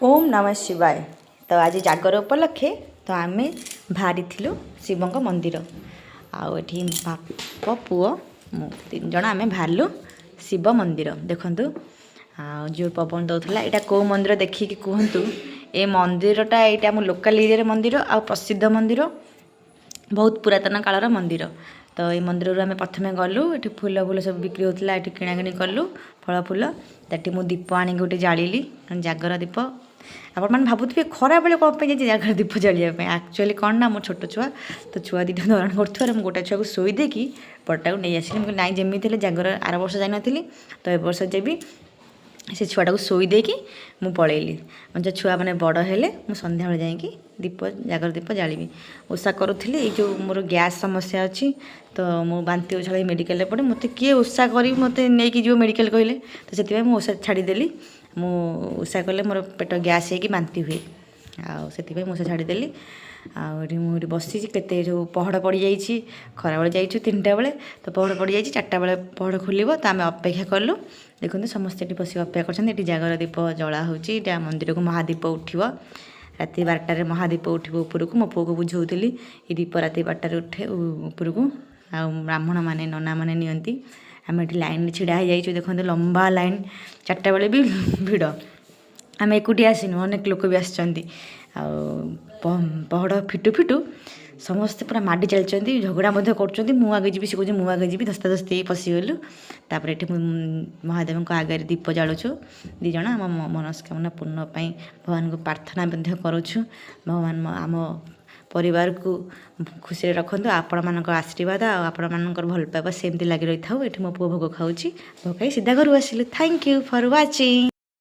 ओम नमः शिवाय। तो आज जागर उपलक्षे तो आम बाहरी शिव मंदिर आठी बाप पुओ मु तीन जन आम बाहरलु शिव मंदिर देखु जो पवन दौला यहाँ कौ मंदिर देखिए कहतु ए मंदिरटा यहाँ आम लोकाल एरिया मंदिर आ प्रसिद्ध मंदिर बहुत पुरातन कालर मंदिर। तो ये मंदिर आम प्रथम गलु ये फूल फूल सब बिक्री होता है किणाकिणी कलु फल फूल तटी मु दीप आनी गोटे जाली जागर दीप आपण मैंने भावुए खरा बेले कौन पे जागर दीप जालियाप एक्चुअली कौन ना मो छोट छुआ तो छुआ दीटा धरण कर गोटे छुआ को शोई देकी बड़टा को नहीं आसली ना जमी जागर आर वर्ष जानी तो ए वर्ष जेबी से छुआटा को शोई देकी मु पलैली जो छुआ मैंने बड़ हेले मु संध्या बेले जाइकी दीप जागर दीप जाली ओषा करुली ये जो मोर गैस समस्या अच्छी तो मु बांती छाड़ी मेडिकल पड़े मत किए ओषा कर मत नहीं जो मेडिकल कहले तो से ओषा छाड़देली मु ओषा कले मोर पेट गैस हो बांती हुए आसे ओषा छाड़देली आठी मुझे बसी केते जो पहड़ पड़ जाइए खरा बेले जाइए 3टा बेले तो पहड़ पड़ जाइए 4टा बेले पहड़ खोल तो आम अपेक्षा कलु देखते समस्ते ये बस अपेक्षा कर जागर दीप जला होटा मंदिर को महादीप उठो राति 12टार महादीप उठो उपरको मो पुओ को बुझाऊली ये दीप राति 12टार उठे उपरको आ ब्राह्मण मैंने नना मैंने नियंती आम ये लाइन छिड़ा हो जाइए देखते लंबा लाइन 4टा बेले भी भिड़ आम एकुटिया आसनु अनेक लोक भी आसछन्ती पहड़ फिटू फिटू समस्ते पूरा माडी चलती झगड़ा कर आगे जी से कहूँ आगे जी धस्ता धस्ती पशिगलु तापर ये महादेव आगे दीप जालुछु दीज आम मनस्कामना पूर्ण भगवान को प्रार्थना करुछु भगवान आम परिवार को खुशी रखु आपण मान आशीर्वाद आपण मान भल पाइबा सेमती लगी रही था। ये मो पुओ भोग खाऊँ भोग खाई सीधा घर आसिलु। Thank you for watching.